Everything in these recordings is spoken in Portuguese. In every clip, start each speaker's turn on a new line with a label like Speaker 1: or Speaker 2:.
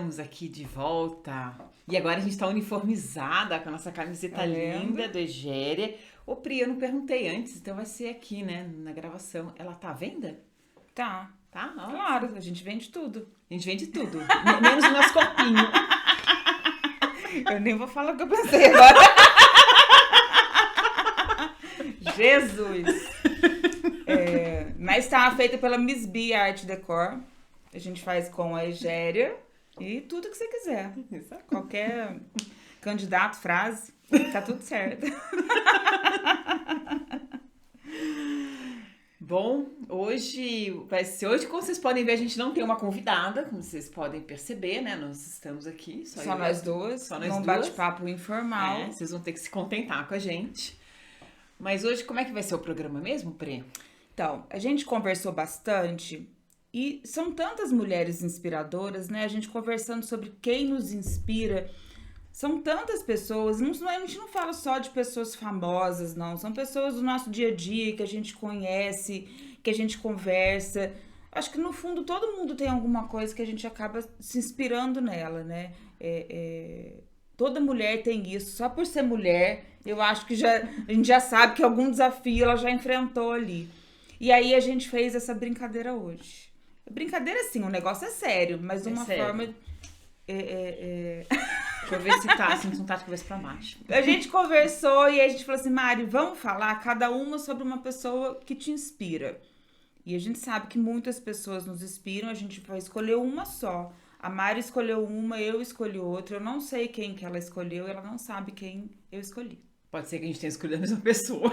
Speaker 1: Estamos aqui de volta. E agora a gente tá uniformizada com a nossa camiseta linda do Egéria. Ô, Pri, eu não perguntei antes, então vai ser aqui, né, na gravação. Ela tá à venda?
Speaker 2: Tá.
Speaker 1: Tá? Ó.
Speaker 2: Claro, a gente vende tudo.
Speaker 1: A gente vende tudo, menos o nosso corpinho.
Speaker 2: Eu nem vou falar o que eu pensei agora. Jesus! Mas tá feita pela Miss B Art Decor. A gente faz com a Egéria e tudo que você quiser. Qualquer candidato, frase, tá tudo certo.
Speaker 1: Bom, hoje, como vocês podem ver, a gente não tem uma convidada, como vocês podem perceber, né? Nós estamos aqui,
Speaker 2: só nós duas, num bate-papo informal.
Speaker 1: Vocês vão ter que se contentar com a gente. Mas hoje, como é que vai ser o programa mesmo, Pri?
Speaker 2: Então, a gente conversou bastante e são tantas mulheres inspiradoras, né? A gente conversando sobre quem nos inspira. São tantas pessoas, a gente não fala só de pessoas famosas, não. São pessoas do nosso dia a dia que a gente conhece, que a gente conversa. Acho que no fundo todo mundo tem alguma coisa que a gente acaba se inspirando nela, né? Toda mulher tem isso. Só por ser mulher, eu acho que a gente já sabe que algum desafio ela já enfrentou ali. E aí a gente fez essa brincadeira hoje. Brincadeira sim, o negócio é sério, mas de uma forma...
Speaker 1: Deixa eu ver se tá assim, não tá de cabeça pra baixo.
Speaker 2: A gente conversou e a gente falou assim, Mari, vamos falar cada uma sobre uma pessoa que te inspira. E a gente sabe que muitas pessoas nos inspiram, a gente vai escolher uma só. A Mari escolheu uma, eu escolhi outra. Eu não sei quem que ela escolheu, ela não sabe quem eu escolhi.
Speaker 1: Pode ser que a gente tenha escolhido a mesma pessoa.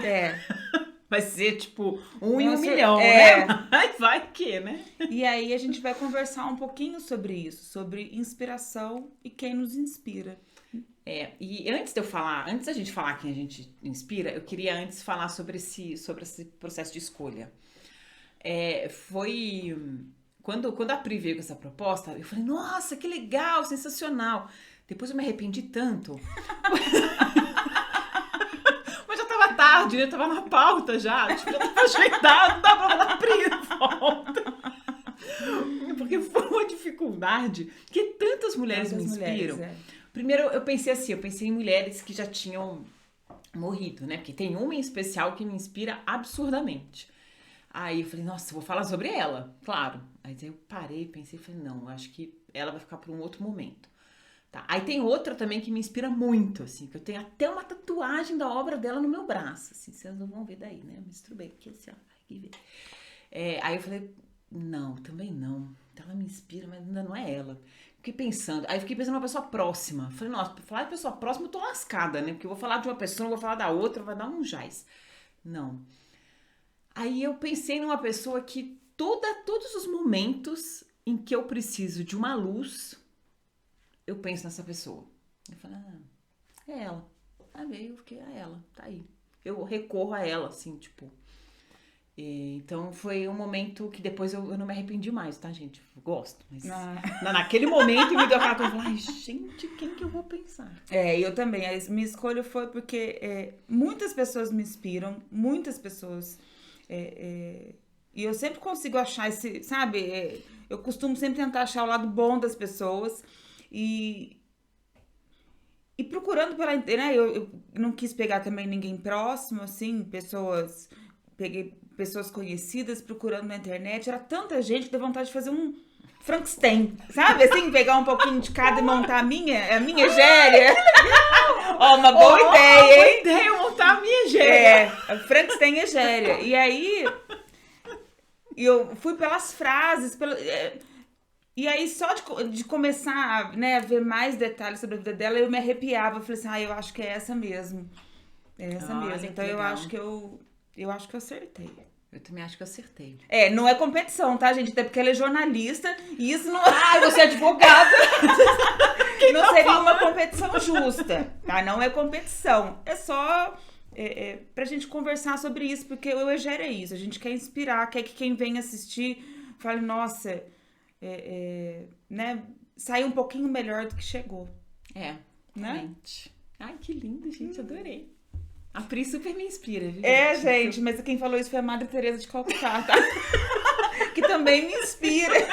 Speaker 1: Vai ser, tipo, 1 em 1 milhão,
Speaker 2: né?
Speaker 1: Mas vai que, né?
Speaker 2: E aí a gente vai conversar um pouquinho sobre isso, sobre inspiração e quem nos inspira.
Speaker 1: E antes da gente falar quem a gente inspira, eu queria antes falar sobre esse processo de escolha. Foi... Quando a Pri veio com essa proposta, eu falei, nossa, que legal, sensacional. Depois eu me arrependi tanto... tarde, eu tava na pauta já, tipo, já tava ajeitado, não dava pra dar Pri volta. Porque foi uma dificuldade, porque tantas mulheres me inspiram. Primeiro, eu pensei em mulheres que já tinham morrido, né? Porque tem uma em especial que me inspira absurdamente. Aí eu falei, nossa, vou falar sobre ela, claro. Aí eu parei, pensei, falei, não, acho que ela vai ficar para um outro momento. Tá. Aí tem outra também que me inspira muito, assim, que eu tenho até uma tatuagem da obra dela no meu braço, assim, vocês não vão ver daí, né? Eu misturo bem aqui, assim, ó, aqui ver. Aí eu falei, não, também não. Então ela me inspira, mas ainda não é ela. Fiquei pensando numa pessoa próxima. Falei, nossa, pra falar de pessoa próxima eu tô lascada, né? Porque eu vou falar de uma pessoa, não vou falar da outra, vai dar um jaz. Não. Aí eu pensei numa pessoa que todos os momentos em que eu preciso de uma luz... eu penso nessa pessoa. Eu falei, é ela. Aí eu fiquei, ela, tá aí. Eu recorro a ela, assim, tipo. Então foi um momento que depois eu não me arrependi mais, tá, gente? Eu gosto, mas naquele momento me deu aquela coisa, ai, gente, quem que eu vou pensar?
Speaker 2: Eu também. A minha escolha foi porque muitas pessoas me inspiram, muitas pessoas. E eu sempre consigo achar esse, sabe? Eu costumo sempre tentar achar o lado bom das pessoas. E procurando pela internet, né? Eu não quis pegar também ninguém próximo, assim, peguei pessoas conhecidas procurando na internet. Era tanta gente que deu vontade de fazer um Frankenstein, sabe? Assim, pegar um pouquinho de cada e montar a minha Egéria. Uma boa ideia, hein?
Speaker 1: Boa ideia, montar a minha Egéria.
Speaker 2: Frankenstein Egéria. E aí, eu fui pelas frases, e aí, só de começar a ver mais detalhes sobre a vida dela, eu me arrepiava. Eu falei assim, eu acho que é essa mesmo. É essa mesmo. Então, eu acho que eu acertei.
Speaker 1: Eu também acho que eu acertei.
Speaker 2: Não é competição, tá, gente? Até porque ela é jornalista e isso não...
Speaker 1: você é advogada!
Speaker 2: Não seria uma competição justa, tá? Não é competição. É só pra gente conversar sobre isso, porque o Egéria é isso. A gente quer inspirar, quer que quem vem assistir fale, nossa... né, sair um pouquinho melhor do que chegou.
Speaker 1: Né?
Speaker 2: Realmente.
Speaker 1: Ai, que lindo, gente, adorei. A Pri super me inspira, viu?
Speaker 2: Gente, mas quem falou isso foi a Madre Teresa de Calcutá, tá? Que também me inspira.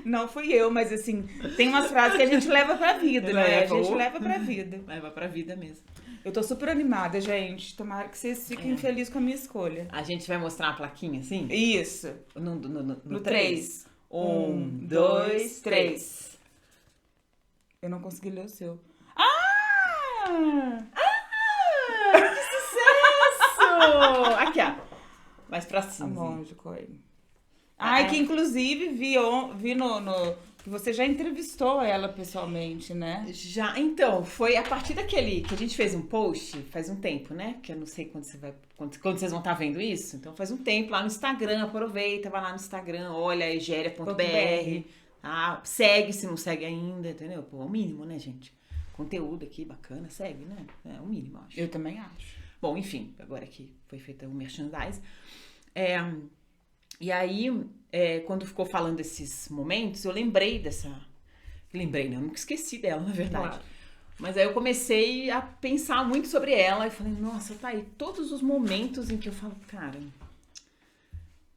Speaker 2: Não fui eu, mas assim, tem umas frases que a gente leva pra vida, né? A gente leva pra vida.
Speaker 1: Leva pra vida mesmo.
Speaker 2: Eu tô super animada, gente. Tomara que vocês fiquem felizes com a minha escolha.
Speaker 1: A gente vai mostrar uma plaquinha assim?
Speaker 2: Isso.
Speaker 1: No
Speaker 2: 3.
Speaker 1: 1, 2, 3.
Speaker 2: Eu não consegui ler o seu.
Speaker 1: Que sucesso! Aqui, ó. Mais pra cima.
Speaker 2: Monja Coen. Ai, que inclusive vi que você já entrevistou ela pessoalmente, né?
Speaker 1: Já, então, foi a partir daquele que a gente fez um post faz um tempo, né? Que eu não sei quando vocês vão estar vendo isso. Então faz um tempo lá no Instagram, aproveita, vai lá no Instagram, olha egéria.br. Segue se não segue ainda, entendeu? Pô, é o mínimo, né, gente? Conteúdo aqui bacana, segue, né? É o mínimo, eu acho.
Speaker 2: Eu também acho.
Speaker 1: Bom, enfim, agora que foi feita o merchandise. E aí, quando ficou falando desses momentos, eu lembrei dessa... Lembrei, não, eu nunca esqueci dela, na verdade.
Speaker 2: Claro.
Speaker 1: Mas aí eu comecei a pensar muito sobre ela e falei, nossa, tá aí todos os momentos em que eu falo, cara,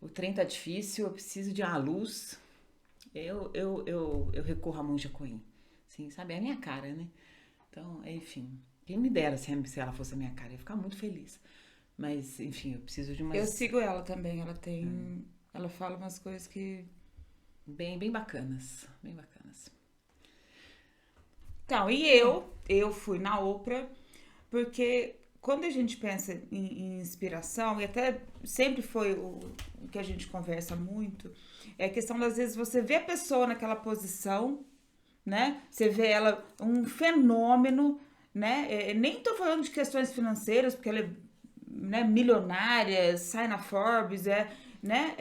Speaker 1: o trem tá difícil, eu preciso de uma luz. Eu recorro a Monja Coen. Assim, sabe? É a minha cara, né? Então, enfim, quem me dera se ela fosse a minha cara, eu ia ficar muito feliz. Mas, enfim, eu preciso de umas...
Speaker 2: Eu sigo ela também, ela tem... Ela fala umas coisas que...
Speaker 1: Bem bacanas, bem bacanas.
Speaker 2: Então, e eu fui na Oprah, porque quando a gente pensa em inspiração, e até sempre foi o que a gente conversa muito, é a questão das vezes você vê a pessoa naquela posição, né? Você vê ela um fenômeno, né? Nem tô falando de questões financeiras, porque ela é, né, milionária, sai na Forbes, né?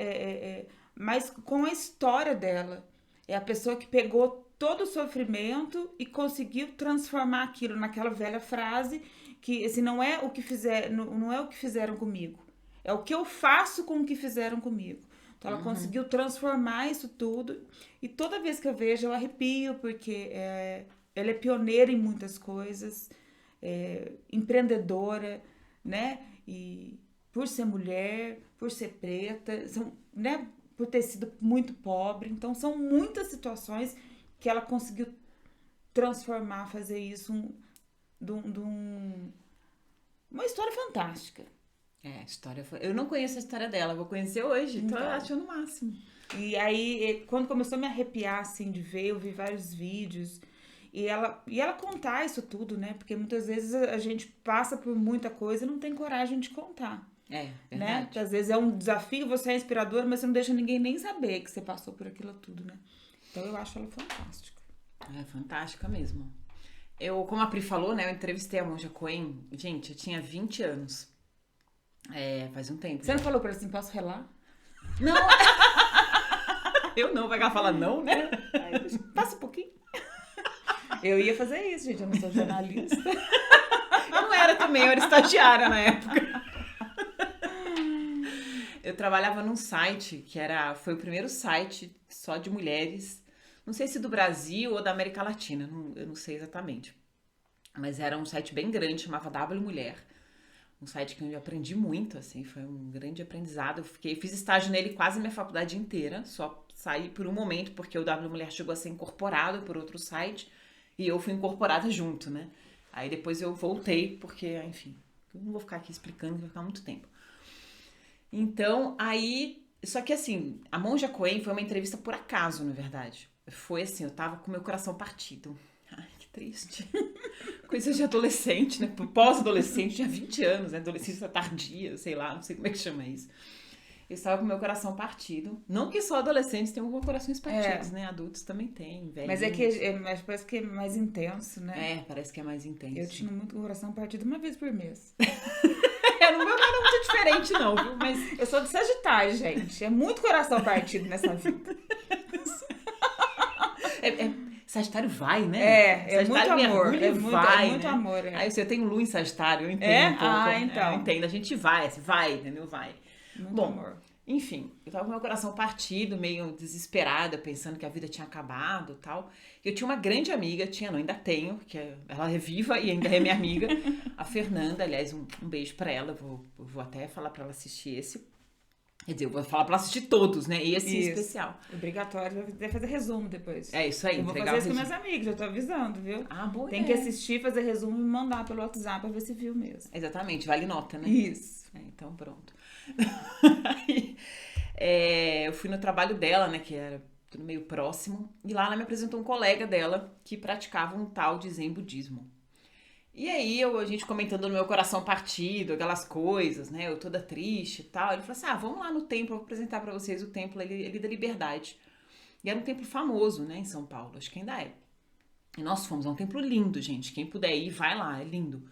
Speaker 2: Mas com a história dela. É a pessoa que pegou todo o sofrimento e conseguiu transformar aquilo naquela velha frase que assim, não é o que fizeram comigo, é o que eu faço com o que fizeram comigo. Então ela conseguiu transformar isso tudo e toda vez que eu vejo eu arrepio, porque ela é pioneira em muitas coisas, empreendedora, né? E por ser mulher, por ser preta, né? Por ter sido muito pobre, então são muitas situações que ela conseguiu transformar, fazer isso uma história fantástica.
Speaker 1: A história foi... Eu não conheço a história dela, vou conhecer hoje, então eu acho no máximo.
Speaker 2: E aí, quando começou a me arrepiar, assim, de ver, eu vi vários vídeos, e ela contar isso tudo, né? Porque muitas vezes a gente passa por muita coisa e não tem coragem de contar.
Speaker 1: Verdade.
Speaker 2: Né? Às vezes é um desafio, você é inspirador, mas você não deixa ninguém nem saber que você passou por aquilo tudo, né? Então eu acho ela fantástica.
Speaker 1: Fantástica mesmo. Como a Pri falou, né? Eu entrevistei a Monja Coen. Gente, eu tinha 20 anos. Faz um tempo.
Speaker 2: Você não falou pra ela assim, posso relar?
Speaker 1: Não! Eu não, vai que ela fala não, né? Passa um pouquinho.
Speaker 2: Eu ia fazer isso, gente, eu não sou jornalista.
Speaker 1: Eu não era também, eu era estagiária na época. Eu trabalhava num site que foi o primeiro site só de mulheres, não sei se do Brasil ou da América Latina, eu não sei exatamente. Mas era um site bem grande, chamava W Mulher. Um site que eu aprendi muito, assim, foi um grande aprendizado. Eu fiz estágio nele quase minha faculdade inteira, só saí por um momento, porque o W Mulher chegou a ser incorporado por outro site e eu fui incorporada junto, né? Aí depois eu voltei, porque, enfim, eu não vou ficar aqui explicando, vai ficar muito tempo. Então, aí... Só que, assim, a Monja Coen foi uma entrevista por acaso, na verdade. Foi assim, eu tava com meu coração partido. Ai, que triste. Coisa de adolescente, né? Pós-adolescente, tinha 20 anos, né? Adolescência tardia, sei lá, não sei como é que chama isso. Eu estava com meu coração partido. Não que só adolescentes tenham corações partidos, né? Adultos também têm, velhos.
Speaker 2: Mas mas parece que é mais intenso, né?
Speaker 1: Parece que é mais intenso.
Speaker 2: Eu tinha muito coração partido uma vez por mês.
Speaker 1: No meu não era muito diferente, não, viu? Mas
Speaker 2: eu sou de Sagitário, gente. É muito coração partido nessa vida.
Speaker 1: Sagitário vai, né?
Speaker 2: É muito amor. É muito
Speaker 1: né?
Speaker 2: amor.
Speaker 1: Aí você tem Lua em Sagitário, eu entendo um pouco.
Speaker 2: Então.
Speaker 1: Eu entendo, a gente vai, entendeu? Vai.
Speaker 2: Muito
Speaker 1: Bom,
Speaker 2: amor.
Speaker 1: Enfim, eu tava com meu coração partido, meio desesperada, pensando que a vida tinha acabado e tal. Eu tinha uma grande amiga, não, ainda tenho, ela é viva e ainda é minha amiga, a Fernanda, aliás, um beijo pra ela, vou até falar pra ela assistir esse. Quer dizer, eu vou falar pra assistir todos, né? Esse
Speaker 2: Isso.
Speaker 1: especial.
Speaker 2: Obrigatório, vai fazer resumo depois.
Speaker 1: É isso aí,
Speaker 2: Eu vou
Speaker 1: entregar
Speaker 2: fazer
Speaker 1: o
Speaker 2: isso com
Speaker 1: resumo.
Speaker 2: meus amigos, já tô avisando, viu?
Speaker 1: Ah, boa
Speaker 2: Tem que
Speaker 1: ideia.
Speaker 2: assistir, fazer resumo e me mandar pelo WhatsApp pra ver se viu mesmo.
Speaker 1: Exatamente, vale nota, né?
Speaker 2: Isso.
Speaker 1: Então pronto. Aí, eu fui no trabalho dela, né? Que era tudo meio próximo. E lá ela me apresentou um colega dela que praticava um tal de Zen budismo. E aí, a gente comentando no meu coração partido, aquelas coisas, né? Eu toda triste e tal. Ele falou assim, vamos lá no templo, eu vou apresentar pra vocês o templo ali da Liberdade. E era um templo famoso, né? Em São Paulo, acho que ainda é. E nós fomos, é um templo lindo, gente. Quem puder ir, vai lá, é lindo.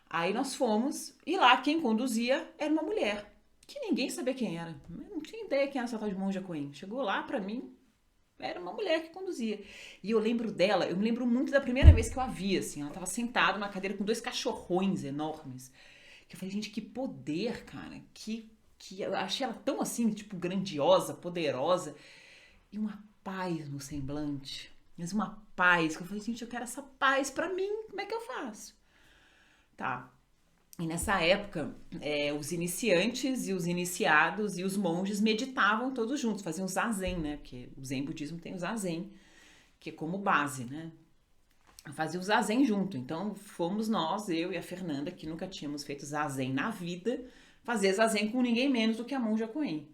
Speaker 1: Aí nós fomos, e lá quem conduzia era uma mulher, que ninguém sabia quem era. Eu não tinha ideia quem era essa tal de Monja Coen. Chegou lá, pra mim, era uma mulher que conduzia. E eu lembro dela, eu me lembro muito da primeira vez que eu a vi, assim. Ela tava sentada na cadeira com 2 cachorrões enormes. Que eu falei, gente, que poder, cara. Que eu achei ela tão assim, tipo, grandiosa, poderosa. E uma paz no semblante. Mas uma paz, que eu falei, gente, eu quero essa paz pra mim. Como é que eu faço? Tá. E nessa época, os iniciantes e os iniciados e os monges meditavam todos juntos, faziam zazen, né? Porque o Zen budismo tem o zazen, que é como base, né? Fazia o zazen junto. Então, fomos nós, eu e a Fernanda, que nunca tínhamos feito zazen na vida, fazer zazen com ninguém menos do que a Monja Coen.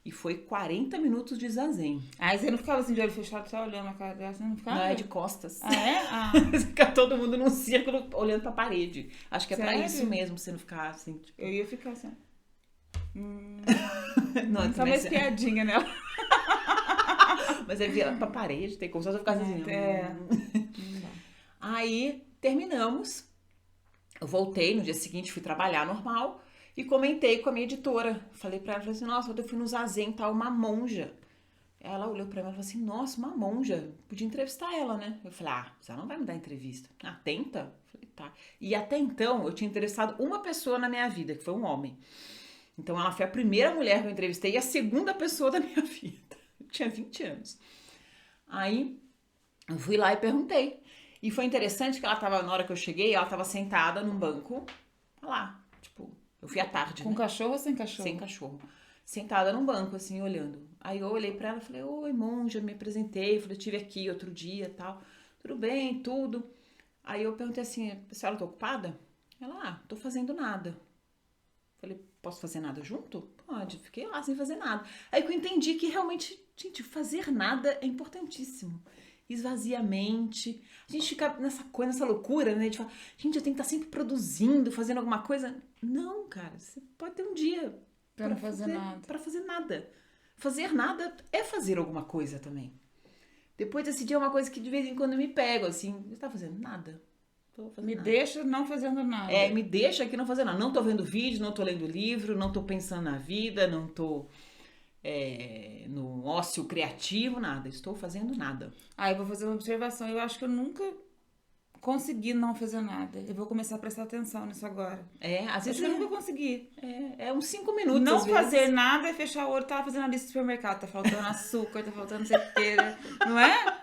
Speaker 1: E foi 40 minutos de zazen.
Speaker 2: Aí você não ficava assim de olho fechado, só olhando a cara dela, você não ficava?
Speaker 1: Não, é de costas.
Speaker 2: Ah, é? Ah.
Speaker 1: Fica todo mundo num círculo olhando pra parede. Acho que é pra
Speaker 2: Sério?
Speaker 1: isso mesmo, pra você não ficar assim. Tipo...
Speaker 2: Eu ia ficar assim.
Speaker 1: Não,
Speaker 2: Só uma espiadinha nela.
Speaker 1: Mas é virar pra parede, tem como só ficar assim. Aí terminamos. Eu voltei no dia seguinte, fui trabalhar normal. E comentei com a minha editora. Falei pra ela, falei assim, nossa, eu fui no zazen, tá uma monja. Ela olhou pra mim e falou assim, nossa, uma monja. Podia entrevistar ela, né? Eu falei, você não vai me dar entrevista. Tenta? Eu falei, tá. E até então, eu tinha interessado uma pessoa na minha vida, que foi um homem. Então, ela foi a primeira mulher que eu entrevistei e a segunda pessoa da minha vida. Eu tinha 20 anos. Aí, eu fui lá e perguntei. E foi interessante que ela tava, na hora que eu cheguei, ela tava sentada num banco, lá, tipo... Eu fui à tarde,
Speaker 2: Com cachorro ou sem cachorro?
Speaker 1: Sem cachorro. Sentada num banco, assim, olhando. Aí eu olhei pra ela e falei, oi, monja, me apresentei. Falei, eu estive aqui outro dia e tal. Tudo bem, tudo. Aí eu perguntei assim, a senhora tá ocupada? Ela, tô fazendo nada. Falei, posso fazer nada junto? Pode. Fiquei lá sem fazer nada. Aí que eu entendi que realmente, gente, fazer nada é importantíssimo. Esvazia a mente. A gente fica nessa coisa, nessa loucura, né? A gente fala, gente, eu tenho que estar sempre produzindo, fazendo alguma coisa. Não, cara, você pode ter um dia
Speaker 2: pra não fazer nada.
Speaker 1: Pra fazer nada. Fazer nada é fazer alguma coisa também. Depois desse dia é uma coisa que de vez em quando eu me pego, assim, você tá fazendo nada? Tô fazendo
Speaker 2: me
Speaker 1: nada.
Speaker 2: Deixa não fazendo nada.
Speaker 1: Me deixa aqui não fazendo nada. Não tô vendo vídeo, não tô lendo livro, não tô pensando na vida, não tô no ócio criativo, nada. Estou fazendo nada.
Speaker 2: Eu vou fazer uma observação. Eu acho que eu nunca consegui não fazer nada. Eu vou começar a prestar atenção nisso agora.
Speaker 1: Às vezes
Speaker 2: eu nunca consegui.
Speaker 1: Uns 5 minutos,
Speaker 2: não
Speaker 1: às
Speaker 2: fazer
Speaker 1: vezes.
Speaker 2: nada é fechar o olho. Tava fazendo a lista do supermercado. Tá faltando açúcar, tá faltando certeza. Não é?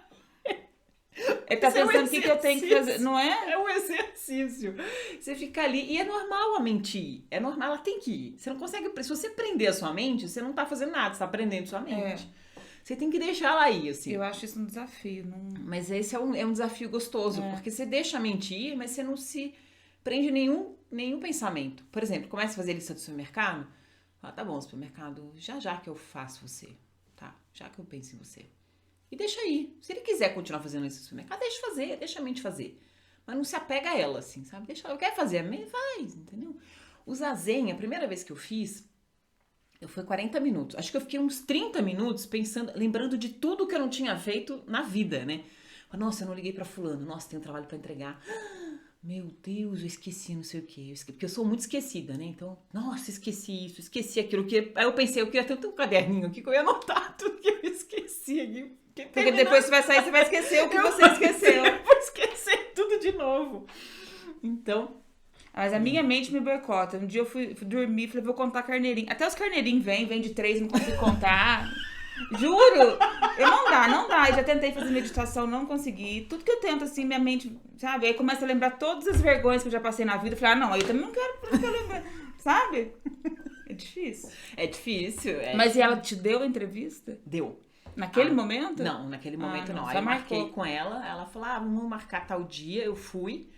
Speaker 2: Ele tá pensando o que eu tenho que fazer, não é?
Speaker 1: É um exercício. Você fica ali, e é normal a mente ir. É normal, ela tem que ir. Você não consegue, se você prender a sua mente, você não tá fazendo nada, você tá prendendo a sua mente. Você tem que deixar ela ir, assim.
Speaker 2: Eu acho isso um desafio. Não...
Speaker 1: Mas esse é um desafio gostoso, porque você deixa a mente ir, mas você não se prende nenhum pensamento. Por exemplo, começa a fazer lista do supermercado, fala, tá bom, supermercado, já que eu faço você, tá? Já que eu penso em você. E deixa aí. Se ele quiser continuar fazendo isso no supermercado, deixa fazer, deixa a mente fazer. Mas não se apega a ela, assim, sabe? Deixa ela, quer fazer a mente, faz, entendeu? O zazen, a primeira vez que eu fiz, foi 40 minutos. Acho que eu fiquei uns 30 minutos pensando, lembrando de tudo que eu não tinha feito na vida, né? Nossa, eu não liguei pra fulano. Nossa, tem um trabalho pra entregar. Meu Deus, eu esqueci não sei o quê. Porque eu sou muito esquecida, né? Então, nossa, esqueci isso, esqueci aquilo. Aí eu pensei, eu queria ter um caderninho aqui que eu ia anotar tudo que eu esqueci aqui.
Speaker 2: Porque depois você vai sair, você vai esquecer o que você esqueceu.
Speaker 1: Eu vou esquecer tudo de novo. Então...
Speaker 2: Mas a minha mente me boicota. Um dia eu fui dormir, falei, vou contar carneirinho. Até os carneirinhos vêm de 3, não consigo contar. Juro! Não dá. Eu já tentei fazer meditação, não consegui. Tudo que eu tento, assim, minha mente, sabe? Aí começa a lembrar todas as vergonhas que eu já passei na vida. Eu falei, não, aí eu também não quero ficar lembrando, sabe? difícil.
Speaker 1: É difícil.
Speaker 2: Mas e ela te deu a entrevista?
Speaker 1: Deu.
Speaker 2: Naquele momento?
Speaker 1: Não, naquele momento não.
Speaker 2: Só
Speaker 1: Aí eu marquei
Speaker 2: marcou.
Speaker 1: com ela falou, vamos marcar tal dia. Eu fui,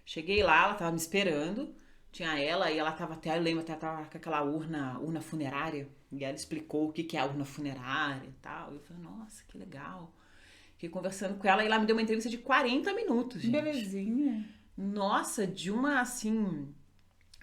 Speaker 1: cheguei lá, ela tava me esperando. Tinha ela e ela tava até, eu lembro, até tava com aquela urna funerária. E ela explicou o que é a urna funerária e tal. Eu falei, nossa, que legal. Fiquei conversando com ela e ela me deu uma entrevista de 40 minutos, gente.
Speaker 2: Belezinha.
Speaker 1: Nossa, de uma, assim...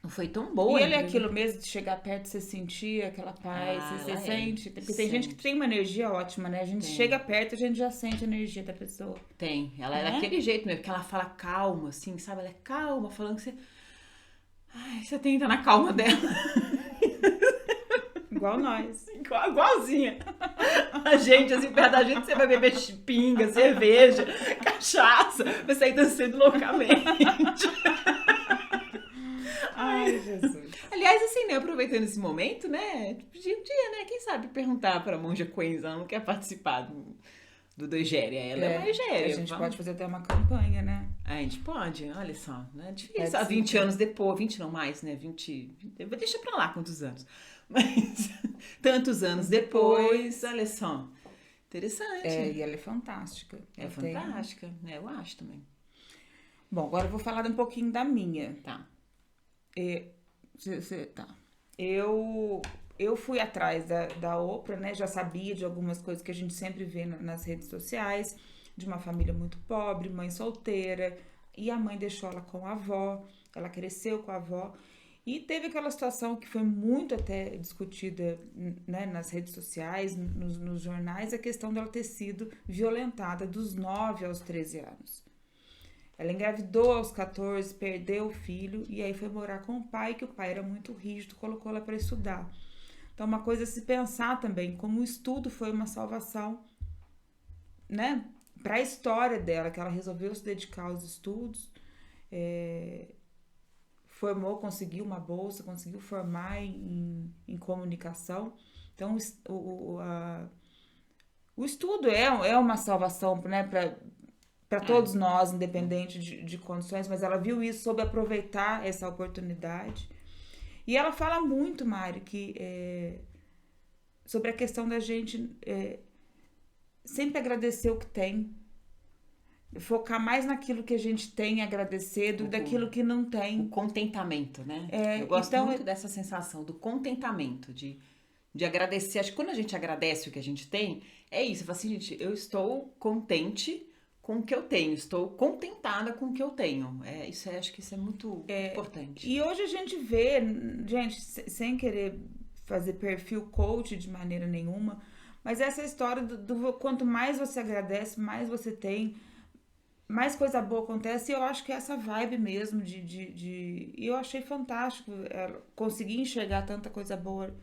Speaker 1: Não foi tão boa.
Speaker 2: E ele é aquilo mesmo, de chegar perto, você sentir aquela paz, você sente. Porque tem gente que tem uma energia ótima, né? A gente chega perto, a gente já sente a energia da pessoa.
Speaker 1: Tem. Ela é daquele jeito mesmo, porque ela fala calma, assim, sabe? Ela é calma, falando que você... Ai, você tenta na calma dela.
Speaker 2: Igual nós.
Speaker 1: Igualzinha. A gente, assim, perto da gente, você vai beber pinga, cerveja, cachaça, vai sair dançando loucamente.
Speaker 2: Ai, Jesus.
Speaker 1: Aliás, assim, né, aproveitando esse momento, né, podia um dia, né, quem sabe perguntar pra Monja Queens, ela não quer participar do Doigéria, ela é uma Doigéria.
Speaker 2: A gente pode fazer até uma campanha, né?
Speaker 1: A gente pode, olha só, não é difícil.
Speaker 2: Pode
Speaker 1: Há
Speaker 2: sim.
Speaker 1: 20 anos depois, 20 não mais, né, 20, deixa pra lá quantos anos. Mas tantos anos depois, olha só, interessante.
Speaker 2: E ela é fantástica.
Speaker 1: É fantástica, né, eu acho também.
Speaker 2: Bom, agora eu vou falar um pouquinho da minha.
Speaker 1: Tá.
Speaker 2: Tá. Eu fui atrás da Oprah, né? Já sabia de algumas coisas que a gente sempre vê nas redes sociais, de uma família muito pobre, mãe solteira, e a mãe deixou ela com a avó, ela cresceu com a avó, e teve aquela situação que foi muito até discutida, né, nas redes sociais, nos jornais, a questão dela ter sido violentada dos 9 aos 13 anos. Ela engravidou aos 14, perdeu o filho e aí foi morar com o pai, que o pai era muito rígido, colocou ela para estudar. Então, uma coisa a se pensar também, como o estudo foi uma salvação, né, para a história dela, que ela resolveu se dedicar aos estudos, formou, conseguiu uma bolsa, conseguiu formar em comunicação. Então, o estudo é uma salvação, né, para todos nós, independente de condições, mas ela viu isso, soube aproveitar essa oportunidade. E ela fala muito, Mari, sobre a questão da gente sempre agradecer o que tem, focar mais naquilo que a gente tem e agradecer do que daquilo que não tem.
Speaker 1: O contentamento, né? Eu gosto muito dessa sensação, do contentamento, de agradecer. Acho que quando a gente agradece o que a gente tem, é isso. Eu falo assim, gente, eu estou contente com o que eu tenho, estou contentada com o que eu tenho. Acho que isso é muito importante.
Speaker 2: E hoje a gente vê, gente, sem querer fazer perfil coach de maneira nenhuma, mas essa história do quanto mais você agradece, mais você tem, mais coisa boa acontece. E eu acho que é essa vibe mesmo e eu achei fantástico conseguir enxergar tanta coisa boa,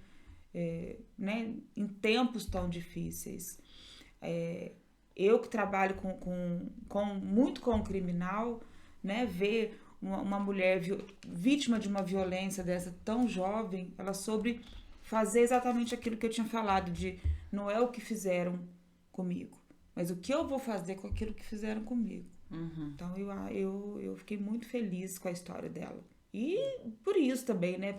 Speaker 2: né, em tempos tão difíceis. Eu que trabalho muito com o criminal, né, ver uma mulher vítima de uma violência dessa tão jovem, ela soube fazer exatamente aquilo que eu tinha falado, de não é o que fizeram comigo, mas o que eu vou fazer com aquilo que fizeram comigo.
Speaker 1: Uhum.
Speaker 2: Então eu fiquei muito feliz com a história dela. E por isso também, né,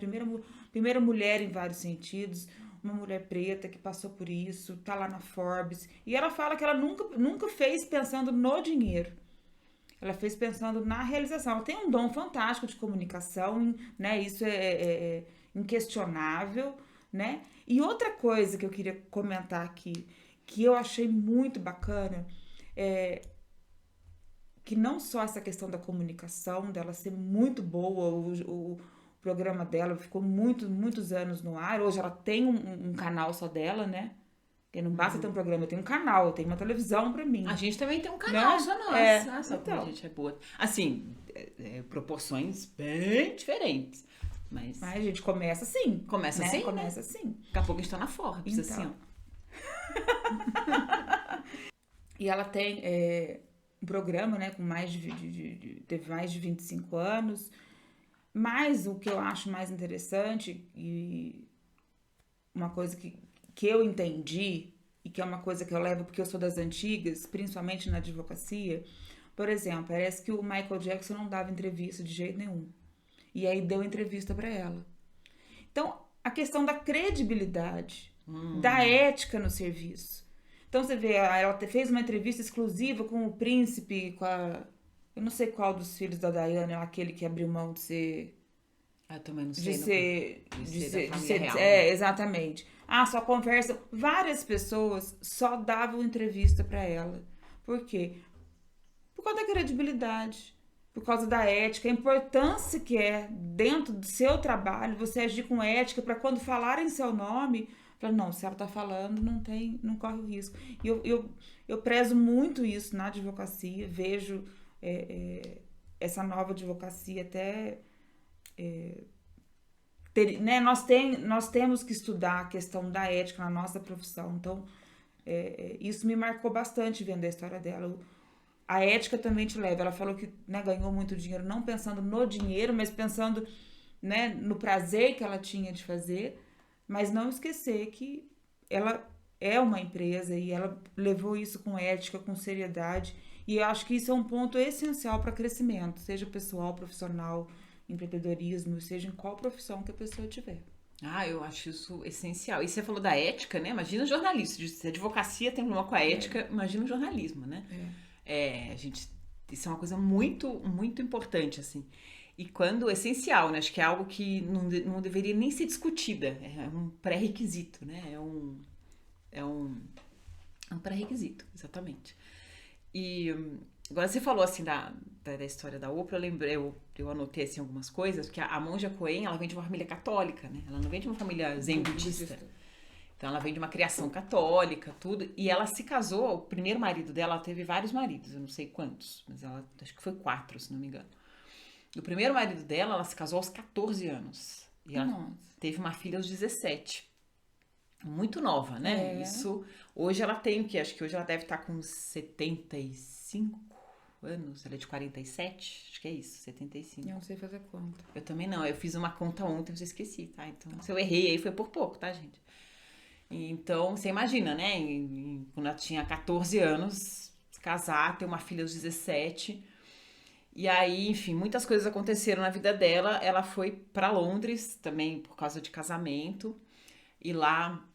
Speaker 2: primeira mulher em vários sentidos, uma mulher preta que passou por isso, tá lá na Forbes. E ela fala que ela nunca fez pensando no dinheiro. Ela fez pensando na realização. Ela tem um dom fantástico de comunicação, né? Isso é inquestionável, né? E outra coisa que eu queria comentar aqui, que eu achei muito bacana, que não só essa questão da comunicação, dela ser muito boa, o programa dela ficou muitos anos no ar. Hoje ela tem um canal só dela, né? Porque não basta ter um programa, eu tenho um canal, eu tenho uma televisão pra mim.
Speaker 1: A gente também tem um canal, só nós. Só
Speaker 2: então.
Speaker 1: a gente é boa. Assim, proporções bem diferentes. Mas
Speaker 2: a gente começa assim.
Speaker 1: Começa,
Speaker 2: né?
Speaker 1: assim?
Speaker 2: Começa assim.
Speaker 1: Daqui a pouco a gente tá na Forbes,
Speaker 2: Então.
Speaker 1: assim, ó.
Speaker 2: E ela tem um programa, né, com teve mais de 25 anos. Mas o que eu acho mais interessante e uma coisa que eu entendi e que é uma coisa que eu levo porque eu sou das antigas, principalmente na advocacia, por exemplo, parece que o Michael Jackson não dava entrevista de jeito nenhum. E aí deu entrevista para ela. Então, a questão da credibilidade, da ética no serviço. Então você vê, ela fez uma entrevista exclusiva com o príncipe, eu não sei qual dos filhos da Diana, aquele que abriu mão de ser...
Speaker 1: Eu também não sei.
Speaker 2: De ser
Speaker 1: da família real,
Speaker 2: exatamente. Só conversa. Várias pessoas só davam entrevista pra ela. Por quê? Por causa da credibilidade, por causa da ética, a importância que é dentro do seu trabalho você agir com ética para quando falarem seu nome, falar, não, se ela tá falando, não corre o risco. E eu prezo muito isso na advocacia, vejo essa nova advocacia até... né, nós temos que estudar a questão da ética na nossa profissão. Então, isso me marcou bastante vendo a história dela. A ética também te leva. Ela falou que, né, ganhou muito dinheiro, não pensando no dinheiro, mas pensando, né, no prazer que ela tinha de fazer, mas não esquecer que ela é uma empresa e ela levou isso com ética, com seriedade. E eu acho que isso é um ponto essencial para crescimento, seja pessoal, profissional, empreendedorismo, seja em qual profissão que a pessoa tiver.
Speaker 1: Eu acho isso essencial. E você falou da ética, né? Imagina o jornalismo. Se a advocacia tem problema com a ética, imagina o jornalismo, né? Isso é uma coisa muito, muito importante, assim. E essencial, né? Acho que é algo que não deveria nem ser discutida. É um pré-requisito, né? É um pré-requisito, exatamente. E agora você falou, assim, da história da Oprah, eu anotei, assim, algumas coisas, porque a Monja Coen, ela vem de uma família católica, né? Ela não vem de uma família zen budista. Então, ela vem de uma criação católica, tudo. E ela se casou, o primeiro marido dela, ela teve vários maridos, eu não sei quantos, mas acho que foi 4, se não me engano. E o primeiro marido dela, ela se casou aos 14 anos. E ela teve uma filha aos 17. Muito nova, né? Isso, hoje ela tem, acho que hoje ela deve estar com 75 anos, ela é de 47, acho que é isso, 75.
Speaker 2: Eu não sei fazer conta.
Speaker 1: Eu também não, eu fiz uma conta ontem, mas eu esqueci, tá? Então, se eu errei aí, foi por pouco, tá, gente? Então, você imagina, né? Quando ela tinha 14 anos, se casar, ter uma filha aos 17. E aí, enfim, muitas coisas aconteceram na vida dela. Ela foi pra Londres também por causa de casamento. E lá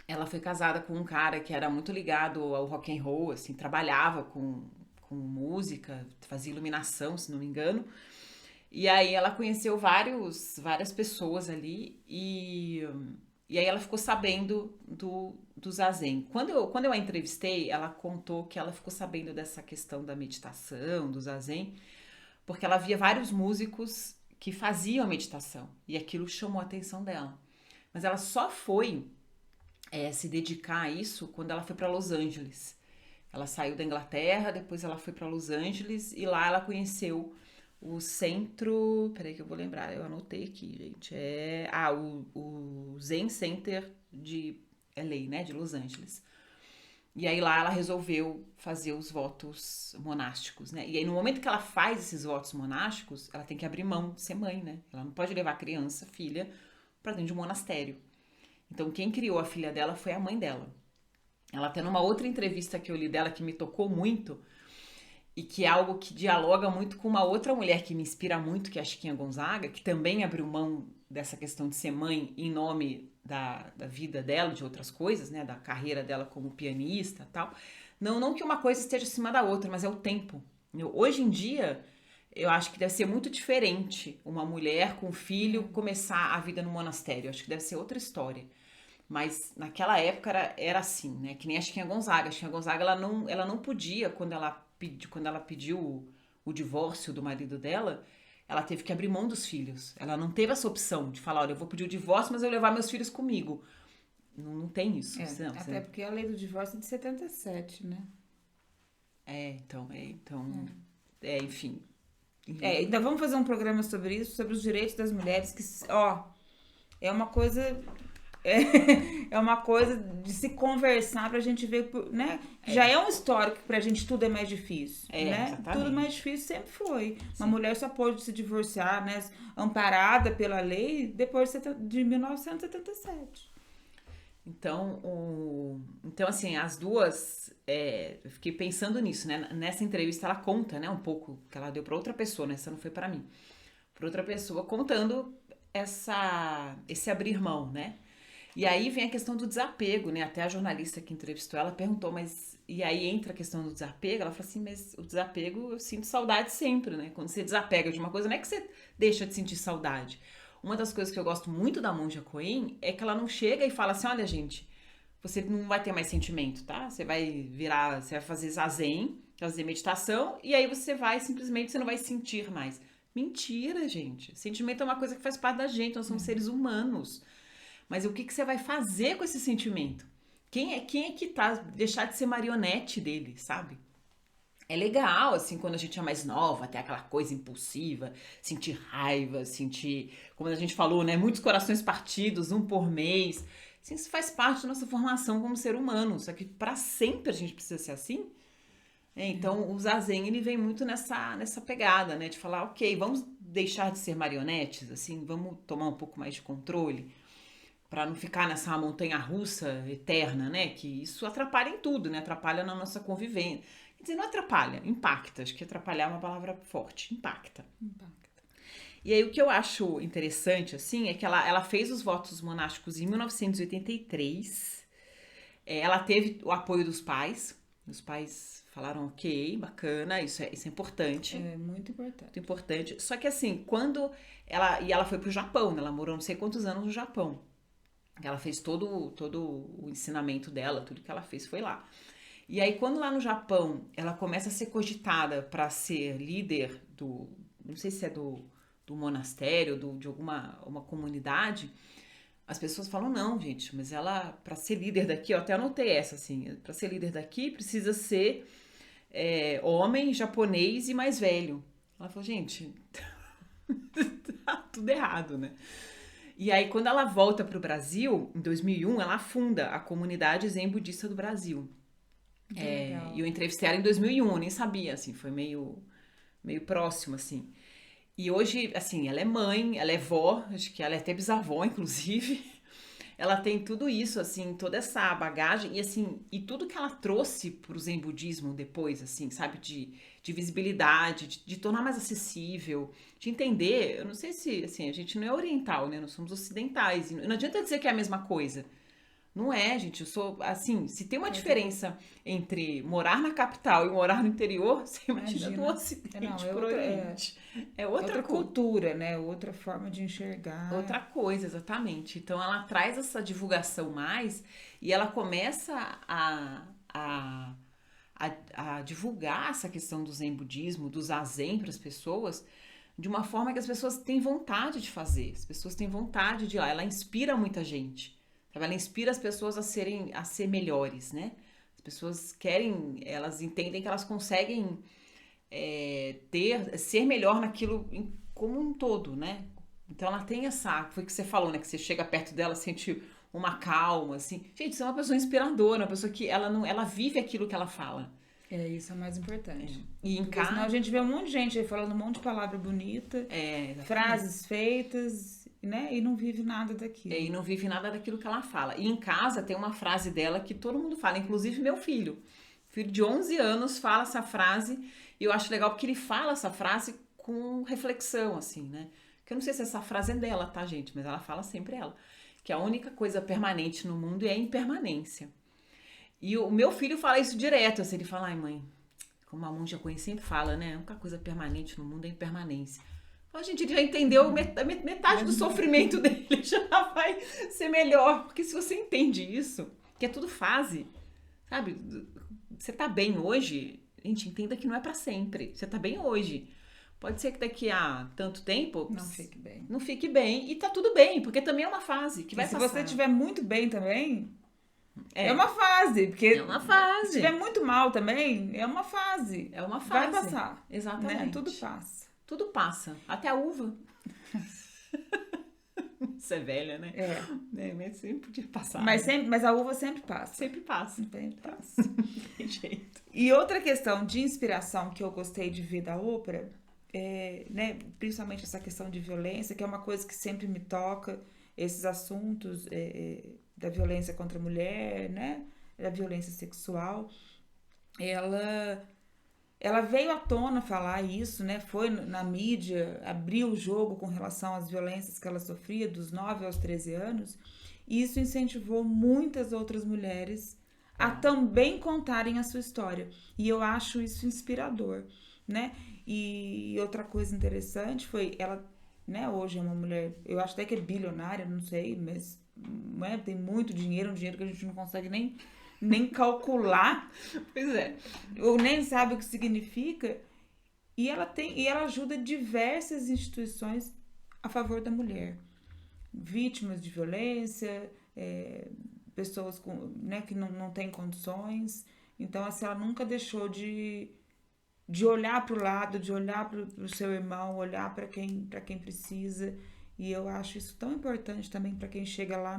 Speaker 1: ela foi casada com um cara que era muito ligado ao rock and roll, assim, trabalhava com música, fazia iluminação, se não me engano. E aí ela conheceu várias pessoas ali e aí ela ficou sabendo do zazen. Quando eu a entrevistei, ela contou que ela ficou sabendo dessa questão da meditação, do zazen, porque ela via vários músicos que faziam meditação e aquilo chamou a atenção dela. Mas ela só foi se dedicar a isso quando ela foi para Los Angeles. Ela saiu da Inglaterra, depois ela foi para Los Angeles e lá ela conheceu o centro... Peraí que eu vou lembrar, eu anotei aqui, gente. O Zen Center de LA, né? De Los Angeles. E aí lá ela resolveu fazer os votos monásticos, né? E aí no momento que ela faz esses votos monásticos, ela tem que abrir mão de ser mãe, né? Ela não pode levar a criança, filha, para dentro de um monastério. Então, quem criou a filha dela foi a mãe dela. Ela até numa outra entrevista que eu li dela que me tocou muito e que é algo que dialoga muito com uma outra mulher que me inspira muito, que é a Chiquinha Gonzaga, que também abriu mão dessa questão de ser mãe em nome da vida dela, de outras coisas, né? Da carreira dela como pianista e tal. Não que uma coisa esteja acima da outra, mas é o tempo. Hoje em dia, eu acho que deve ser muito diferente uma mulher com um filho começar a vida no monastério. Eu acho que deve ser outra história. Mas naquela época era assim, né? Que nem a Chiquinha Gonzaga. A Chiquinha Gonzaga, ela não podia, quando ela pediu o divórcio do marido dela, ela teve que abrir mão dos filhos. Ela não teve essa opção de falar, olha, eu vou pedir o divórcio, mas eu vou levar meus filhos comigo. Não tem isso.
Speaker 2: Até porque a lei do divórcio é de 77, né?
Speaker 1: Enfim.
Speaker 2: Ainda vamos fazer um programa sobre isso, sobre os direitos das mulheres, que, é uma coisa... É uma coisa de se conversar pra gente ver, né? Já é um histórico que pra gente tudo é mais difícil, né?
Speaker 1: Exatamente.
Speaker 2: Tudo mais difícil sempre foi. Sim. Uma mulher só pôde se divorciar, né? Amparada pela lei depois de 1977.
Speaker 1: Então, assim, as duas... eu fiquei pensando nisso, né? Nessa entrevista ela conta, né? Um pouco que ela deu pra outra pessoa, né? Essa não foi pra mim. Pra outra pessoa, contando esse abrir mão, né? E aí vem a questão do desapego, né? Até a jornalista que entrevistou ela perguntou, mas... E aí entra a questão do desapego, ela falou assim, mas o desapego eu sinto saudade sempre, né? Quando você desapega de uma coisa, não é que você deixa de sentir saudade. Uma das coisas que eu gosto muito da Monja Coen é que ela não chega e fala assim, olha gente, você não vai ter mais sentimento, tá? Você vai fazer zazen, fazer meditação, e aí você não vai sentir mais. Mentira, gente. Sentimento é uma coisa que faz parte da gente, nós somos seres humanos. Mas o que você vai fazer com esse sentimento? Quem é que tá deixar de ser marionete dele, sabe? É legal, assim, quando a gente é mais nova, ter aquela coisa impulsiva, sentir raiva, sentir, como a gente falou, né, muitos corações partidos, um por mês. Assim, isso faz parte da nossa formação como ser humano, só que para sempre a gente precisa ser assim. Então, o Zazen, ele vem muito nessa pegada, né, de falar, ok, vamos deixar de ser marionetes, assim, vamos tomar um pouco mais de controle, para não ficar nessa montanha-russa eterna, né? Que isso atrapalha em tudo, né? Atrapalha na nossa convivência. Quer dizer, não atrapalha, impacta. Acho que atrapalhar é uma palavra forte. Impacta. E aí o que eu acho interessante, assim, é que ela fez os votos monásticos em 1983. Ela teve o apoio dos pais. Os pais falaram, ok, bacana, isso é importante.
Speaker 2: É muito importante.
Speaker 1: Muito importante. Só que assim, quando ela foi pro Japão, né? Ela morou não sei quantos anos no Japão. Ela fez todo o ensinamento dela, tudo que ela fez foi lá. E aí, quando lá no Japão, ela começa a ser cogitada para ser líder não sei se é do monastério, de uma comunidade, as pessoas falam, não, gente, mas ela, para ser líder daqui, eu até anotei essa, assim, para ser líder daqui, precisa ser homem, japonês e mais velho. Ela falou, gente, tá tudo errado, né? E aí, quando ela volta para o Brasil, em 2001, ela funda a comunidade Zen Budista do Brasil. E eu entrevistei ela em 2001, eu nem sabia, assim, foi meio próximo, assim. E hoje, assim, ela é mãe, ela é vó, acho que ela é até bisavó, inclusive. Ela tem tudo isso, assim, toda essa bagagem, e assim, e tudo que ela trouxe pro Zen Budismo depois, assim, sabe, de visibilidade, de tornar mais acessível, de entender, eu não sei se, assim, a gente não é oriental, né, nós somos ocidentais, e não adianta dizer que é a mesma coisa. Não é, gente, eu sou, assim, se tem uma diferença entre morar na capital e morar no interior, você imagina do Ocidente pro Oriente. É outra
Speaker 2: cultura, né? Outra forma de enxergar.
Speaker 1: Outra coisa, exatamente. Então, ela traz essa divulgação mais e ela começa a divulgar essa questão do Zen budismo, do Zazen para as pessoas, de uma forma que as pessoas têm vontade de fazer. As pessoas têm vontade de ir lá. Ela inspira muita gente. Ela inspira as pessoas a ser melhores, né? As pessoas elas entendem que elas conseguem ser melhor naquilo como um todo, né? Então ela tem foi o que você falou, né? Que você chega perto dela, sente uma calma, assim. Gente, você é uma pessoa inspiradora, uma pessoa que ela vive aquilo que ela fala.
Speaker 2: Isso é mais importante.
Speaker 1: E em casa...
Speaker 2: Senão a gente vê um monte de gente aí falando um monte de palavra bonita, frases feitas... Né? E não vive nada daquilo.
Speaker 1: E não vive nada daquilo que ela fala. E em casa tem uma frase dela que todo mundo fala, inclusive meu filho. O filho de 11 anos fala essa frase, e eu acho legal porque ele fala essa frase com reflexão, assim, né? Que eu não sei se essa frase é dela, tá, gente? Mas ela fala sempre ela. Que a única coisa permanente no mundo é a impermanência. E o meu filho fala isso direto, assim, ele fala, ai mãe, como a Monja Coen sempre fala, né? A única coisa permanente no mundo é a impermanência. A gente já entendeu metade do sofrimento dele, já vai ser melhor. Porque se você entende isso, que é tudo fase, sabe? Você tá bem hoje, gente, entenda que não é pra sempre. Você tá bem hoje. Pode ser que daqui a tanto tempo...
Speaker 2: Não fique bem.
Speaker 1: Não fique bem. E tá tudo bem, porque também é uma fase que vai passar.
Speaker 2: Se você estiver muito bem também... É uma fase, porque
Speaker 1: é uma fase.
Speaker 2: Se estiver muito mal também, é uma fase.
Speaker 1: É uma fase.
Speaker 2: Vai passar.
Speaker 1: Exatamente.
Speaker 2: Né? Tudo passa.
Speaker 1: Tudo passa. Até a uva. Você é velha, né? Mas sempre podia passar.
Speaker 2: Mas a uva sempre passa.
Speaker 1: Sempre passa.
Speaker 2: Sempre passa.
Speaker 1: Tem jeito.
Speaker 2: E outra questão de inspiração que eu gostei de ver da ópera, né, principalmente essa questão de violência, que é uma coisa que sempre me toca, esses assuntos da violência contra a mulher, né? Da violência sexual. Ela ela veio à tona falar isso, né? Foi na mídia, abriu o jogo com relação às violências que ela sofria dos 9 aos 13 anos. E isso incentivou muitas outras mulheres a também contarem a sua história. E eu acho isso inspirador, né? E outra coisa interessante foi ela, né? Hoje é uma mulher, eu acho até que é bilionária, não sei, mas né, tem muito dinheiro, um dinheiro que a gente não consegue nem calcular,
Speaker 1: Pois é.
Speaker 2: ou nem sabe o que significa. E ela ajuda diversas instituições a favor da mulher, vítimas de violência, pessoas né, que não têm condições. Então, assim, ela nunca deixou de olhar para o lado, de olhar para o seu irmão, olhar para quem precisa. E eu acho isso tão importante também para quem chega lá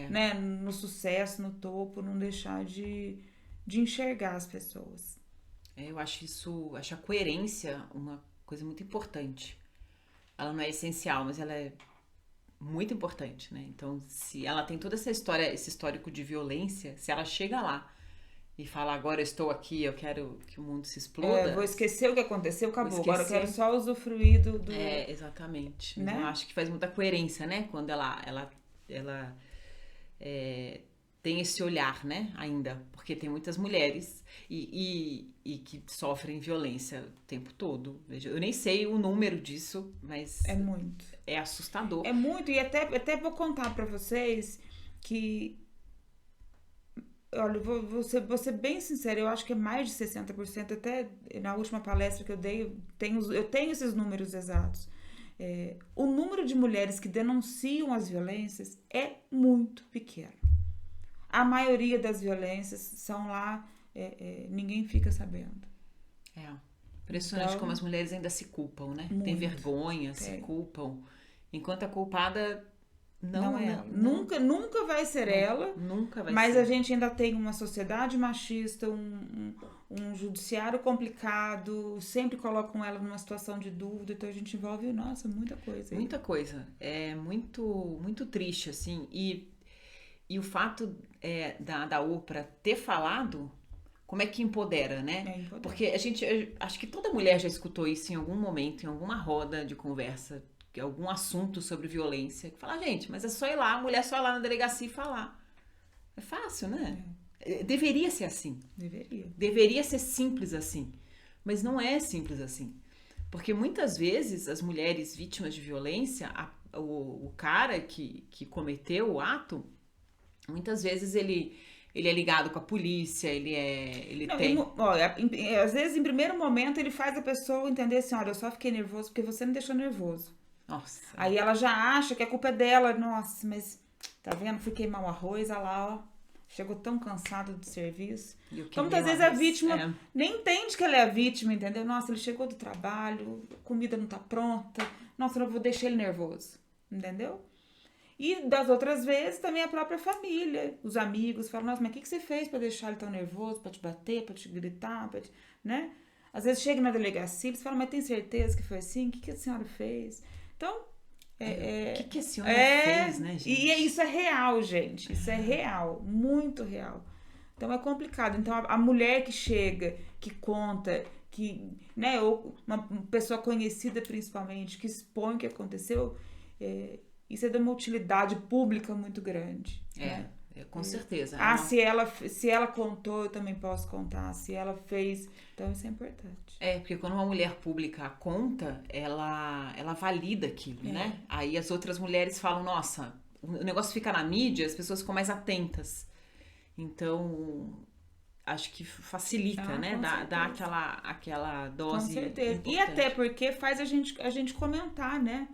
Speaker 2: né, no sucesso, no topo, não deixar de enxergar as pessoas.
Speaker 1: Eu acho a coerência uma coisa muito importante. Ela não é essencial, mas ela é muito importante, né? Então, se ela tem toda essa história, esse histórico de violência, se ela chega lá e fala, agora eu estou aqui, eu quero que o mundo se exploda.
Speaker 2: Vou esquecer o que aconteceu, acabou.
Speaker 1: Vou esquecer.
Speaker 2: Agora eu quero só usufruir do...
Speaker 1: Exatamente.
Speaker 2: Né?
Speaker 1: Eu acho que faz muita coerência, né? Quando ela tem esse olhar, né? Ainda. Porque tem muitas mulheres e que sofrem violência o tempo todo. Eu nem sei o número disso, mas...
Speaker 2: É muito.
Speaker 1: É assustador.
Speaker 2: É muito. E até vou contar pra vocês que... Olha, vou ser bem sincera, eu acho que é mais de 60%, até na última palestra que eu dei, eu tenho esses números exatos. O número de mulheres que denunciam as violências é muito pequeno. A maioria das violências são lá, ninguém fica sabendo.
Speaker 1: Impressionante então, como as mulheres ainda se culpam, né? Tem vergonha, se culpam. Enquanto a culpada...
Speaker 2: Não é ela. Nunca vai ser ela.
Speaker 1: Nunca vai
Speaker 2: mas
Speaker 1: ser.
Speaker 2: A gente ainda tem uma sociedade machista, um judiciário complicado, sempre colocam ela numa situação de dúvida, então a gente envolve, nossa, muita coisa.
Speaker 1: Muita coisa. É muito, muito triste, assim. E o fato da Oprah ter falado, como é que empodera, né?
Speaker 2: Empodera.
Speaker 1: Porque acho que toda mulher já escutou isso em algum momento, em alguma roda de conversa, algum assunto sobre violência, que fala, gente, mas é só ir lá, a mulher só ir lá na delegacia e falar. É fácil, né? Deveria ser assim. Deveria ser simples assim. Mas não é simples assim. Porque muitas vezes as mulheres vítimas de violência, o cara que cometeu o ato, muitas vezes ele é ligado com a polícia,
Speaker 2: às vezes, em primeiro momento, ele faz a pessoa entender assim, olha, eu só fiquei nervoso porque você me deixou nervoso.
Speaker 1: Nossa.
Speaker 2: Aí ela já acha que a culpa é dela. Nossa, mas tá vendo? Fui queimar o arroz, olha lá, ó. Chegou tão cansado do serviço. Então, muitas vezes a vítima nem entende que ela é a vítima, entendeu? Nossa, ele chegou do trabalho, a comida não tá pronta. Nossa, eu não vou deixar ele nervoso. Entendeu? E das outras vezes também a própria família, os amigos falam, nossa, mas o que você fez pra deixar ele tão nervoso, pra te bater, pra te gritar, né? Às vezes chega na delegacia, eles falam, mas tem certeza que foi assim? O que a senhora fez? Então,
Speaker 1: o que a senhora fez, né, gente?
Speaker 2: E isso é real, gente. Isso é real, muito real. Então é complicado. Então a mulher que chega, que conta, né, ou uma pessoa conhecida principalmente, que expõe o que aconteceu, isso é de uma utilidade pública muito grande. Né?
Speaker 1: Com certeza.
Speaker 2: Se ela contou, eu também posso contar. Se ela fez, então isso é importante.
Speaker 1: Porque quando uma mulher pública conta, ela valida aquilo, né? Aí as outras mulheres falam, nossa, o negócio fica na mídia, as pessoas ficam mais atentas. Então, acho que facilita, né? Dá aquela dose.
Speaker 2: Com certeza.
Speaker 1: Importante.
Speaker 2: E até porque faz a gente comentar, né?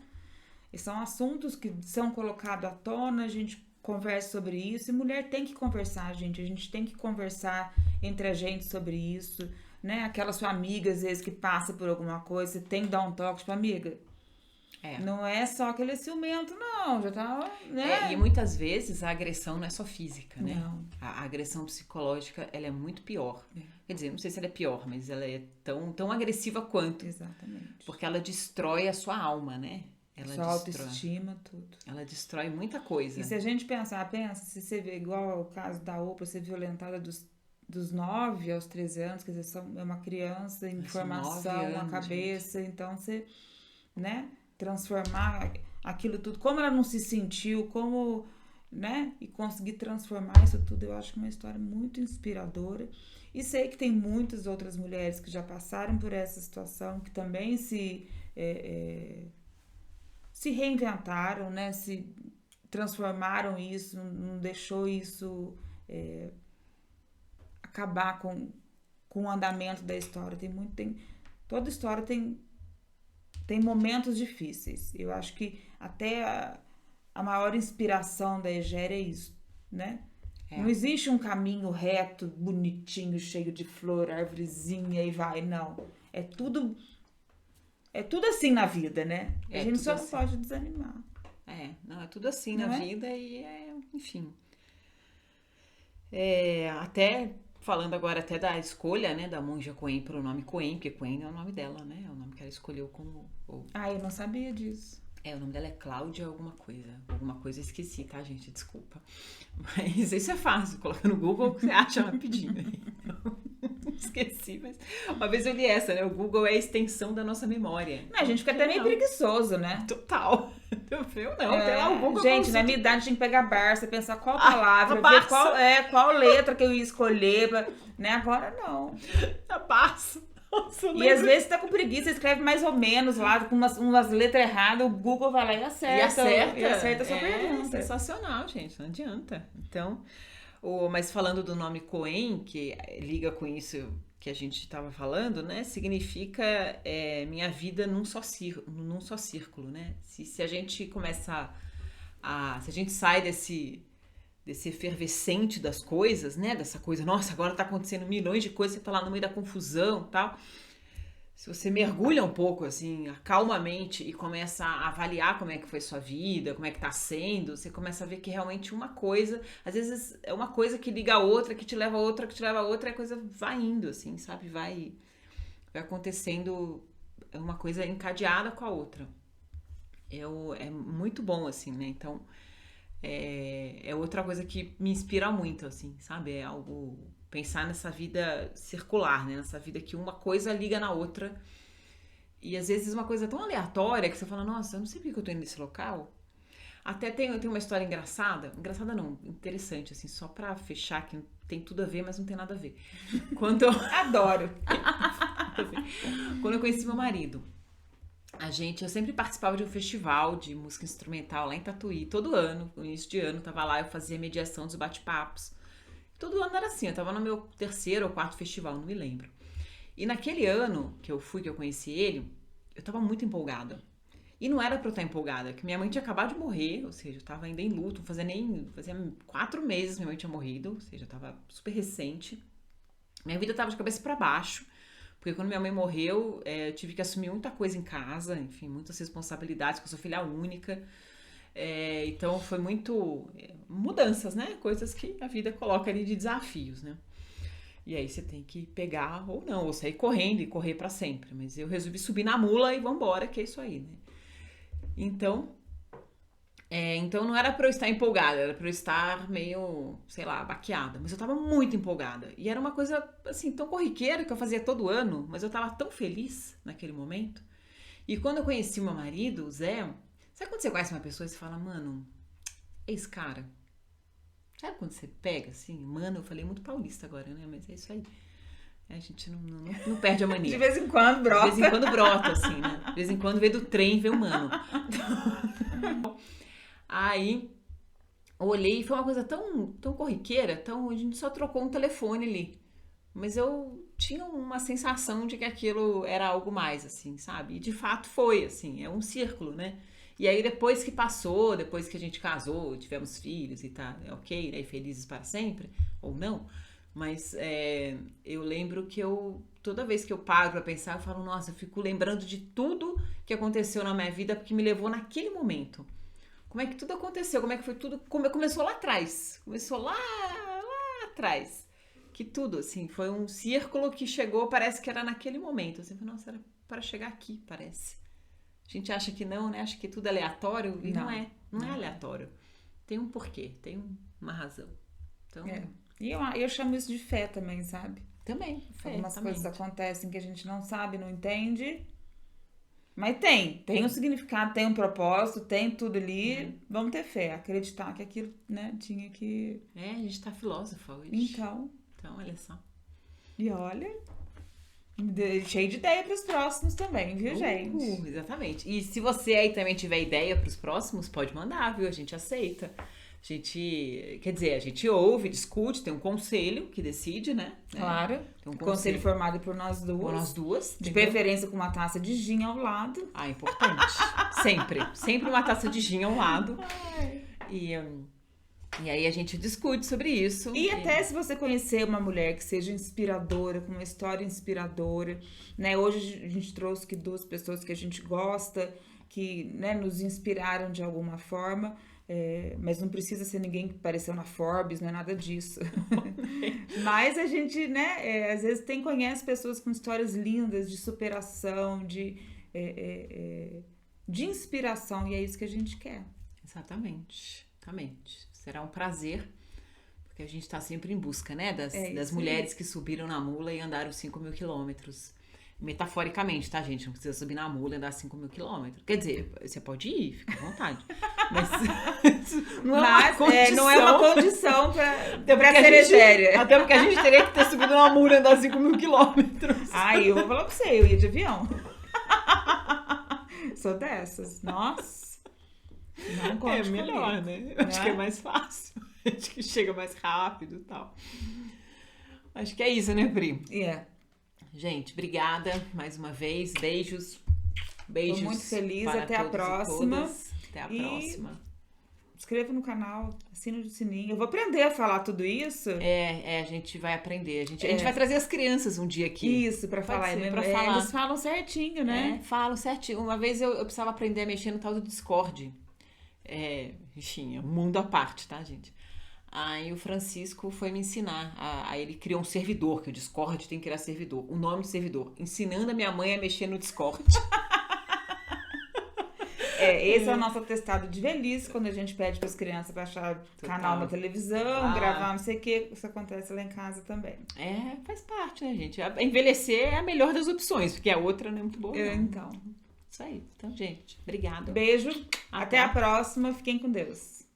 Speaker 2: E são assuntos que são colocados à tona, a gente conversa sobre isso, e mulher tem que conversar, gente. A gente tem que conversar entre a gente sobre isso, né? Aquela sua amiga, às vezes, que passa por alguma coisa, você tem que dar um toque, tipo, amiga. Não é só aquele ciumento, não. Já tá, né?
Speaker 1: E muitas vezes a agressão não é só física, né?
Speaker 2: Não.
Speaker 1: A agressão psicológica, ela é muito pior. Quer dizer, não sei se ela é pior, mas ela é tão agressiva quanto.
Speaker 2: Exatamente.
Speaker 1: Porque ela destrói a sua alma, né?
Speaker 2: Sua autoestima, tudo.
Speaker 1: Ela destrói muita coisa.
Speaker 2: E se a gente pensa, se você vê igual ao caso da Oprah, ser violentada dos dos 9 aos 13 anos, quer dizer, é uma criança em formação, uma cabeça, gente. Então você, né, transformar aquilo tudo, como ela não se sentiu, como, né, e conseguir transformar isso tudo, eu acho que é uma história muito inspiradora. E sei que tem muitas outras mulheres que já passaram por essa situação, que também se reinventaram, né, se transformaram isso, não deixou isso acabar com o andamento da história. Toda história tem momentos difíceis. Eu acho que até a maior inspiração da Egéria é isso, né? Não existe um caminho reto, bonitinho, cheio de flor, árvorezinha e vai, não. É tudo assim na vida, né? A gente só não pode desanimar.
Speaker 1: Não, é tudo assim na vida e enfim. Até falando agora até da escolha, né, da Monja Coen pro nome Coen, porque Coen é o nome dela, né? É o nome que ela escolheu como...
Speaker 2: eu não sabia disso.
Speaker 1: O nome dela é Cláudia alguma coisa. Alguma coisa eu esqueci, tá, gente? Desculpa. Mas isso é fácil. Coloca no Google que você acha rapidinho. Esqueci, mas uma vez eu li essa, né? O Google é a extensão da nossa memória.
Speaker 2: Não, a gente fica até meio preguiçoso, né?
Speaker 1: Total. Tem lá o Google.
Speaker 2: Gente, na minha idade a gente tem que pegar Barça, pensar qual palavra, ver qual letra que eu ia escolher, né? Agora não.
Speaker 1: A Barça. Nossa,
Speaker 2: e às vezes você tá com preguiça, você escreve mais ou menos lá, com umas letras erradas, o Google vai lá e acerta a sua pergunta.
Speaker 1: Sensacional, gente, não adianta. Então, mas falando do nome Coen, que liga com isso que a gente estava falando, né? Significa minha vida num só círculo, né? Se a gente começa se a gente sai desse efervescente das coisas, né? Dessa coisa, nossa, agora tá acontecendo milhões de coisas, você tá lá no meio da confusão e tal. Se você mergulha um pouco, assim, acalma a mente e começa a avaliar como é que foi sua vida, como é que tá sendo, você começa a ver que realmente uma coisa, às vezes é uma coisa que liga a outra, que te leva a outra, que te leva a outra, e a coisa vai indo, assim, sabe? Vai acontecendo uma coisa encadeada com a outra. É muito bom, assim, né? Então... É outra coisa que me inspira muito, assim, sabe? É algo... Pensar nessa vida circular, né? Nessa vida que uma coisa liga na outra. E às vezes uma coisa tão aleatória que você fala, nossa, eu não sei por que eu tô indo nesse local. Até tem uma história engraçada. Engraçada não, interessante, assim, só pra fechar, que tem tudo a ver, mas não tem nada a ver. Quando eu...
Speaker 2: Adoro!
Speaker 1: Quando eu conheci meu marido, eu sempre participava de um festival de música instrumental lá em Tatuí, todo ano, no início de ano, tava lá, eu fazia mediação dos bate-papos. Todo ano era assim, eu tava no meu 3º ou 4º festival, não me lembro. E naquele ano que eu conheci ele, eu tava muito empolgada. E não era pra eu estar empolgada, porque minha mãe tinha acabado de morrer, ou seja, eu tava ainda em luto, fazia 4 meses que minha mãe tinha morrido, ou seja, tava super recente. Minha vida tava de cabeça pra baixo. Porque quando minha mãe morreu, eu tive que assumir muita coisa em casa, enfim, muitas responsabilidades, porque eu sou filha única. Então foi muito mudanças, né? Coisas que a vida coloca ali de desafios, né? E aí você tem que pegar ou não, ou sair correndo e correr pra sempre. Mas eu resolvi subir na mula e vambora, que é isso aí, né? Então não era pra eu estar empolgada, era pra eu estar meio, sei lá, baqueada. Mas eu tava muito empolgada. E era uma coisa, assim, tão corriqueira que eu fazia todo ano, mas eu tava tão feliz naquele momento. E quando eu conheci meu marido, o Zé, sabe quando você conhece uma pessoa e você fala, mano, é esse cara? Sabe quando você pega, assim, mano, eu falei muito paulista agora, né? Mas é isso aí. A gente não perde a mania.
Speaker 2: De vez em quando brota.
Speaker 1: De vez em quando brota, assim, né? De vez em quando vê do trem, vê o mano. Aí, eu olhei e foi uma coisa tão, tão corriqueira, a gente só trocou um telefone ali. Mas eu tinha uma sensação de que aquilo era algo mais, assim, sabe? E de fato foi, assim, é um círculo, né? E aí depois que passou, depois que a gente casou, tivemos filhos e tá, ok, né? E felizes para sempre, ou não. Mas eu lembro que toda vez que eu paro pra pensar, eu falo, nossa, eu fico lembrando de tudo que aconteceu na minha vida, porque me levou naquele momento. Como é que tudo aconteceu? Como é que foi tudo? Começou lá atrás. Começou lá atrás. Que tudo, assim, foi um círculo que chegou, parece que era naquele momento. Assim, nossa, era para chegar aqui, parece. A gente acha que não, né? Acha que tudo é aleatório e não é aleatório. Tem um porquê, tem uma razão. Então,
Speaker 2: E eu chamo isso de fé também, sabe?
Speaker 1: Também.
Speaker 2: Algumas coisas acontecem que a gente não sabe, não entende. Mas tem um significado, tem um propósito, tem tudo ali. Vamos ter fé, acreditar que aquilo, né, tinha que...
Speaker 1: A gente tá filósofa hoje.
Speaker 2: Então,
Speaker 1: olha só.
Speaker 2: E olha, cheio de ideia para os próximos também, viu, gente?
Speaker 1: Exatamente. E se você aí também tiver ideia para os próximos, pode mandar, viu? A gente aceita. A gente ouve, discute, tem um conselho que decide, né?
Speaker 2: Claro.
Speaker 1: Tem um
Speaker 2: conselho formado por nós duas.
Speaker 1: Por nós duas.
Speaker 2: De preferência com uma taça de gin ao lado.
Speaker 1: Importante. Sempre uma taça de gin ao lado. E aí a gente discute sobre isso.
Speaker 2: E até se você conhecer uma mulher que seja inspiradora, com uma história inspiradora, né? Hoje a gente trouxe aqui 2 pessoas que a gente gosta, que, né, nos inspiraram de alguma forma. Mas não precisa ser ninguém que apareceu na Forbes, não é nada disso. Mas a gente, né, às vezes conhece pessoas com histórias lindas de superação, de inspiração, e é isso que a gente quer.
Speaker 1: Exatamente. Será um prazer, porque a gente está sempre em busca, né, das mulheres que subiram na mula e andaram 5.000 quilômetros. Metaforicamente, tá, gente? Não precisa subir na mula e andar 5.000 quilômetros. Quer dizer, você pode ir, fica à vontade. Mas
Speaker 2: não é uma condição pra ser séria.
Speaker 1: Até porque a gente teria que ter subido na mula e andar 5.000 quilômetros.
Speaker 2: Eu vou falar pra você, eu ia de avião. Sou dessas. Nossa. Não conte
Speaker 1: melhor, né? Eu acho que é mais fácil. Acho que chega mais rápido e tal. Acho que é isso, né, Pri? Gente, obrigada mais uma vez. Beijos.
Speaker 2: Tô muito feliz. Até a próxima.
Speaker 1: Até a próxima.
Speaker 2: Inscreva no canal, assina o sininho. Eu vou aprender a falar tudo isso.
Speaker 1: A gente vai aprender. A gente vai trazer as crianças um dia aqui.
Speaker 2: Isso, pra falar.
Speaker 1: Falar.
Speaker 2: Eles falam certinho, né?
Speaker 1: Falam certinho. Uma vez eu precisava aprender a mexer no tal do Discord. Enfim, é um mundo à parte, tá, gente? Aí o Francisco foi me ensinar. Aí ele criou um servidor, que o Discord tem que criar servidor. O nome do servidor. Ensinando a minha mãe a mexer no Discord.
Speaker 2: Esse é o nosso atestado de velhice, quando a gente pede para as crianças baixar canal na televisão, gravar não sei o que. Isso acontece lá em casa também.
Speaker 1: Faz parte, né, gente? Envelhecer é a melhor das opções, porque a outra não é muito boa.
Speaker 2: Então.
Speaker 1: Isso aí. Então, gente, obrigada.
Speaker 2: Beijo. Até a próxima. Fiquem com Deus.